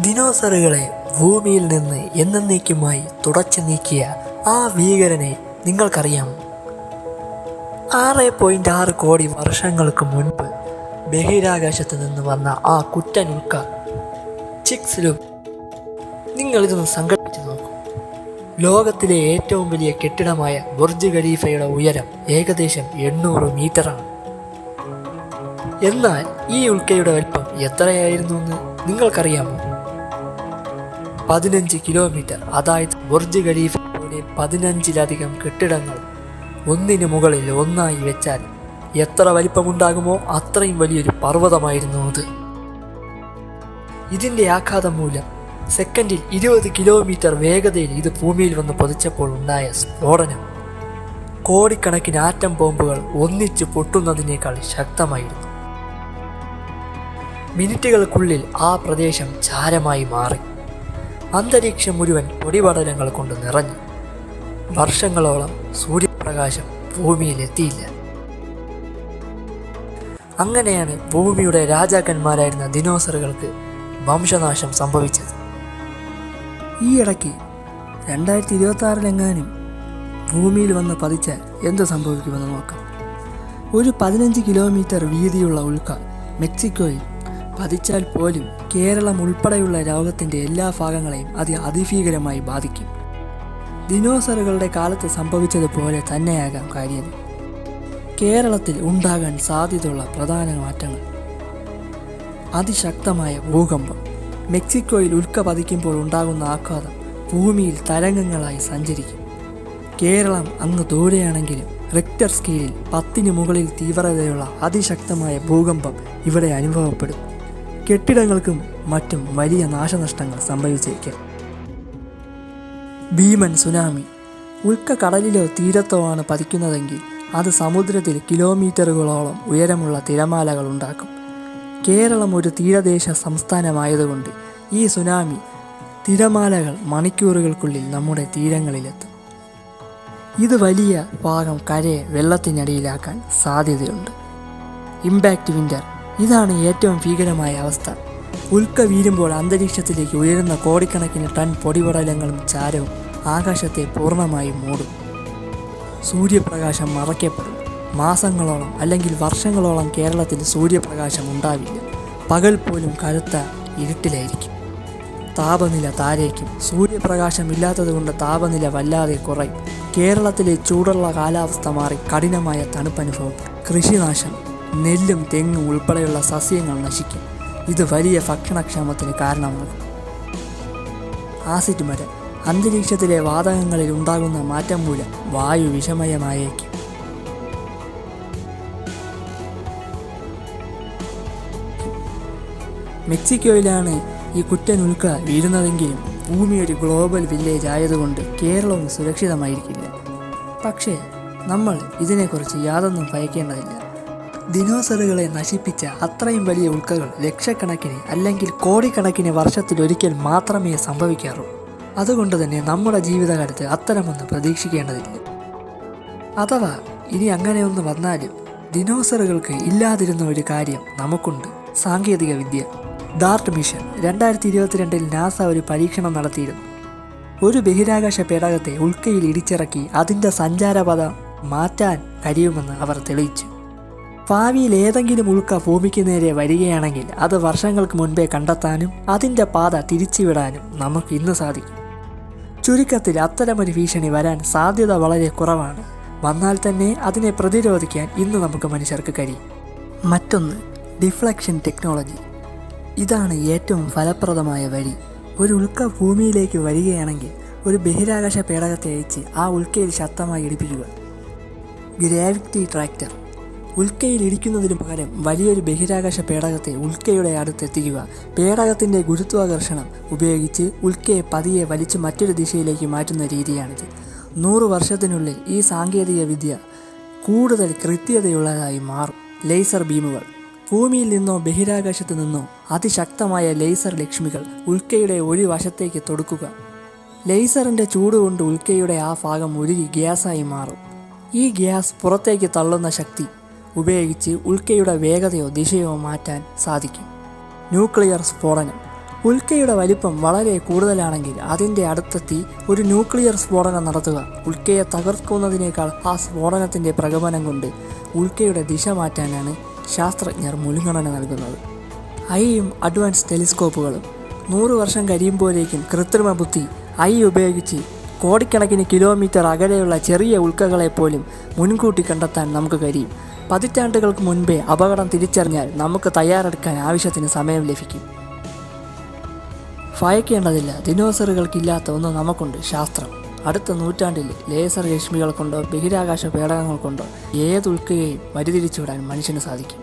ദിനോസറുകളെ ഭൂമിയിൽ നിന്ന് എന്നേക്കുമായി തുടച്ചു നീക്കിയ ആ ഭീകരനെ നിങ്ങൾക്കറിയാമോ? 6.6 കോടി വർഷങ്ങൾക്ക് മുൻപ് ബഹിരാകാശത്ത് നിന്ന് വന്ന ആ കുറ്റൻ ഉൽക്ക ചിക്സ്ലൂപ്. നിങ്ങളിതൊന്ന് സങ്കല്പിച്ച് നോക്കൂ. ലോകത്തിലെ ഏറ്റവും വലിയ കെട്ടിടമായ ബുർജ് ഖലീഫയുടെ ഉയരം ഏകദേശം 800 മീറ്ററാണ്. എന്നാൽ ഈ ഉൽക്കയുടെ വലിപ്പം എത്രയായിരുന്നു എന്ന് നിങ്ങൾക്കറിയാമോ? 15 കിലോമീറ്റർ. അതായത് ബുർജ് ഖലീഫ പോലെ 15ലധികം കെട്ടിടങ്ങൾ ഒന്നിനു മുകളിൽ ഒന്നായി വെച്ചാൽ എത്ര വലിപ്പമുണ്ടാകുമോ അത്രയും വലിയൊരു പർവ്വതമായിരുന്നു അത്. ഇതിൻ്റെ ആഘാതം മൂലം സെക്കൻഡിൽ 20 കിലോമീറ്റർ വേഗതയിൽ ഇത് ഭൂമിയിൽ വന്ന് പതിച്ചപ്പോൾ ഉണ്ടായ സ്ഫോടനം കോടിക്കണക്കിന് ആറ്റം ബോംബുകൾ ഒന്നിച്ച് പൊട്ടുന്നതിനേക്കാൾ ശക്തമായിരുന്നു. മിനിറ്റുകൾക്കുള്ളിൽ ആ പ്രദേശം ചാരമായി മാറി. അന്തരീക്ഷം മുഴുവൻ പൊടിപടലങ്ങൾ കൊണ്ട് നിറഞ്ഞു. വർഷങ്ങളോളം സൂര്യപ്രകാശം ഭൂമിയിലെത്തിയില്ല. അങ്ങനെയാണ് ഭൂമിയുടെ രാജാക്കന്മാരായിരുന്ന ദിനോസറുകൾക്ക് വംശനാശം സംഭവിച്ചത്. ഈ ഇടയ്ക്ക് 2026 ഭൂമിയിൽ വന്ന് പതിച്ചാൽ എന്ത് സംഭവിക്കുമെന്ന് നോക്കാം. ഒരു 15 കിലോമീറ്റർ വീതിയുള്ള ഉൽക്ക മെക്സിക്കോയിൽ പതിച്ചാൽ പോലും കേരളം ഉൾപ്പെടെയുള്ള ലോകത്തിൻ്റെ എല്ലാ ഭാഗങ്ങളെയും അത് അതിഭീകരമായി ബാധിക്കും. ദിനോസറുകളുടെ കാലത്ത് സംഭവിച്ചതുപോലെ തന്നെയാകാം കാര്യം. കേരളത്തിൽ ഉണ്ടാകാൻ സാധ്യതയുള്ള പ്രധാന മാറ്റങ്ങൾ: അതിശക്തമായ ഭൂകമ്പം. മെക്സിക്കോയിൽ ഉൽക്ക പതിക്കുമ്പോൾ ഉണ്ടാകുന്ന ആഘാതം ഭൂമിയിൽ തരംഗങ്ങളായി സഞ്ചരിക്കും. കേരളം അങ്ങ് ദൂരെയാണെങ്കിലും റിക്ടർ സ്കെയിലിൽ 10 മുകളിൽ തീവ്രതയുള്ള അതിശക്തമായ ഭൂകമ്പം ഇവിടെ അനുഭവപ്പെടും. കെട്ടിടങ്ങൾക്കും മറ്റും വലിയ നാശനഷ്ടങ്ങൾ സംഭവിച്ചേക്കാം. ഭീമൻ സുനാമി. ഉൽക്ക കടലിലോ തീരത്തോ ആണ് പതിക്കുന്നതെങ്കിൽ അത് സമുദ്രത്തിൽ കിലോമീറ്ററുകളോളം ഉയരമുള്ള തിരമാലകൾ ഉണ്ടാക്കും. കേരളം ഒരു തീരദേശ സംസ്ഥാനമായതുകൊണ്ട് ഈ സുനാമി തിരമാലകൾ മണിക്കൂറുകൾക്കുള്ളിൽ നമ്മുടെ തീരങ്ങളിലെത്തും. ഇത് വലിയ ഭാഗം കരയെ വെള്ളത്തിനടിയിലാക്കാൻ സാധ്യതയുണ്ട്. Impact winter. ഇതാണ് ഏറ്റവും ഭീകരമായ അവസ്ഥ. ഉൽക്ക വീഴുമ്പോൾ അന്തരീക്ഷത്തിലേക്ക് ഉയരുന്ന കോടിക്കണക്കിന് ടൺ പൊടിപടലങ്ങളും ചാരവും ആകാശത്തെ പൂർണ്ണമായും മൂടും. സൂര്യപ്രകാശം മറയ്ക്കപ്പെടും. മാസങ്ങളോളം അല്ലെങ്കിൽ വർഷങ്ങളോളം കേരളത്തിൽ സൂര്യപ്രകാശം ഉണ്ടാവില്ല. പകൽ പോലും കറുത്ത ഇരുട്ടിലായിരിക്കും. താപനില താഴേക്കും. സൂര്യപ്രകാശം ഇല്ലാത്തതുകൊണ്ട് താപനില വല്ലാതെ കുറയും. കേരളത്തിലെ ചൂടുള്ള കാലാവസ്ഥ മാറി കഠിനമായ തണുപ്പനുഭവപ്പെടും. കൃഷിനാശം. നെല്ലും തെങ്ങും ഉൾപ്പെടെയുള്ള സസ്യങ്ങൾ നശിക്കും. ഇത് വലിയ ഭക്ഷണക്ഷാമത്തിന് കാരണമാകും. ആസിഡ് മരം. അന്തരീക്ഷത്തിലെ വാതകങ്ങളിൽ ഉണ്ടാകുന്ന മാറ്റം മൂലം വായു വിഷമയമായേക്കും. മെക്സിക്കോയിലാണ് ഈ കുറ്റൻ ഉൽക്ക വീഴുന്നതെങ്കിലും ഭൂമി ഒരു ഗ്ലോബൽ വില്ലേജ് ആയതുകൊണ്ട് കേരളവും സുരക്ഷിതമായിരിക്കില്ല. പക്ഷേ നമ്മൾ ഇതിനെക്കുറിച്ച് യാതൊന്നും ഭയക്കേണ്ടതില്ല. ദിനോസറുകളെ നശിപ്പിച്ച അത്രയും വലിയ ഉൽക്കകൾ ലക്ഷക്കണക്കിന് അല്ലെങ്കിൽ കോടിക്കണക്കിന് വർഷത്തിലൊരിക്കൽ മാത്രമേ സംഭവിക്കാറുള്ളൂ. അതുകൊണ്ട് തന്നെ നമ്മുടെ ജീവിതകാലത്ത് അത്തരമൊന്നും പ്രതീക്ഷിക്കേണ്ടതില്ല. അഥവാ ഇനി അങ്ങനെയൊന്ന് വന്നാലും ദിനോസറുകൾക്ക് ഇല്ലാതിരുന്ന ഒരു കാര്യം നമുക്കുണ്ട്: സാങ്കേതിക വിദ്യ. Dart mission. 2022 നാസ ഒരു പരീക്ഷണം നടത്തിയിരുന്നു. ഒരു ബഹിരാകാശ പേടകത്തെ ഉൽക്കയിൽ ഇടിച്ചിറക്കി അതിൻ്റെ സഞ്ചാരപഥ മാറ്റാൻ കഴിയുമെന്ന് അവർ തെളിയിച്ചു. ഭാവിയിൽ ഏതെങ്കിലും ഉൽക്ക ഭൂമിക്ക് നേരെ വരികയാണെങ്കിൽ അത് വർഷങ്ങൾക്ക് മുൻപേ കണ്ടെത്താനും അതിൻ്റെ പാത തിരിച്ചുവിടാനും നമുക്ക് ഇന്ന് സാധിക്കും. ചുരുക്കത്തിൽ അത്തരമൊരു ഭീഷണി വരാൻ സാധ്യത വളരെ കുറവാണ്. വന്നാൽ തന്നെ അതിനെ പ്രതിരോധിക്കാൻ ഇന്ന് നമുക്ക് മനുഷ്യർക്ക് കഴിയും. മറ്റൊന്ന്, ഡിഫ്ലക്ഷൻ ടെക്നോളജി. ഇതാണ് ഏറ്റവും ഫലപ്രദമായ വഴി. ഒരു ഉൽക്ക ഭൂമിയിലേക്ക് വരികയാണെങ്കിൽ ഒരു ബഹിരാകാശ പേടകത്തെ അയച്ച് ആ ഉൽക്കയിൽ ശക്തമായി ഇടിപ്പിക്കുക. Gravity tractor. ഉൽക്കയിൽ ഇടിക്കുന്നതിന് പകരം വലിയൊരു ബഹിരാകാശ പേടകത്തെ ഉൽക്കയുടെ അടുത്തെത്തിക്കുക. പേടകത്തിൻ്റെ ഗുരുത്വാകർഷണം ഉപയോഗിച്ച് ഉൽക്കയെ പതിയെ വലിച്ച് മറ്റൊരു ദിശയിലേക്ക് മാറ്റുന്ന രീതിയാണിത്. 100 വർഷത്തിനുള്ളിൽ ഈ സാങ്കേതിക വിദ്യ കൂടുതൽ കൃത്യതയുള്ളതായി മാറും. ലേസർ ബീമുകൾ. ഭൂമിയിൽ നിന്നോ ബഹിരാകാശത്ത് നിന്നോ അതിശക്തമായ ലേസർ ലക്ഷ്മികൾ ഉൽക്കയുടെ ഒരു വശത്തേക്ക് തൊടുക്കുക. ലേസറിൻ്റെ ചൂടുകൊണ്ട് ഉൽക്കയുടെ ആ ഭാഗം ഉരുകി ഗ്യാസായി മാറും. ഈ ഗ്യാസ് പുറത്തേക്ക് തള്ളുന്ന ശക്തി ഉപയോഗിച്ച് ഉൽക്കയുടെ വേഗതയോ ദിശയോ മാറ്റാൻ സാധിക്കും. ന്യൂക്ലിയർ സ്ഫോടനം. ഉൽക്കയുടെ വലിപ്പം വളരെ കൂടുതലാണെങ്കിൽ അതിൻ്റെ അടുത്തെത്തി ഒരു ന്യൂക്ലിയർ സ്ഫോടനം നടത്തുക. ഉൽക്കയെ തകർക്കുന്നതിനേക്കാൾ ആ സ്ഫോടനത്തിൻ്റെ പ്രകമ്പനം കൊണ്ട് ഉൽക്കയുടെ ദിശ മാറ്റാനാണ് ശാസ്ത്രജ്ഞർ മുൻഗണന നൽകുന്നത്. ഐയും അഡ്വാൻസ് ടെലിസ്കോപ്പുകളും 100 വർഷം കഴിയുമ്പോഴേക്കും കൃത്രിമ ബുദ്ധി ഐ ഉപയോഗിച്ച് കോടിക്കണക്കിന് കിലോമീറ്റർ അകലെയുള്ള ചെറിയ ഉൽക്കകളെപ്പോലും മുൻകൂട്ടി കണ്ടെത്താൻ നമുക്ക് കഴിയും. പതിറ്റാണ്ടുകൾക്ക് മുൻപേ അപകടം തിരിച്ചറിഞ്ഞാൽ നമുക്ക് തയ്യാറെടുക്കാൻ ആവശ്യത്തിന് സമയം ലഭിക്കും. ഭയക്കേണ്ടതില്ല, ദിനോസറുകൾക്കില്ലാത്ത ഒന്ന് നമുക്കുണ്ട്, ശാസ്ത്രം. അടുത്ത നൂറ്റാണ്ടിൽ ലേസർ രശ്മികൾ കൊണ്ടോ ബഹിരാകാശ പേടകങ്ങൾ കൊണ്ടോ ഏത് ഉൽക്കയെയും വഴിതിരിച്ചുവിടാൻ മനുഷ്യന് സാധിക്കും.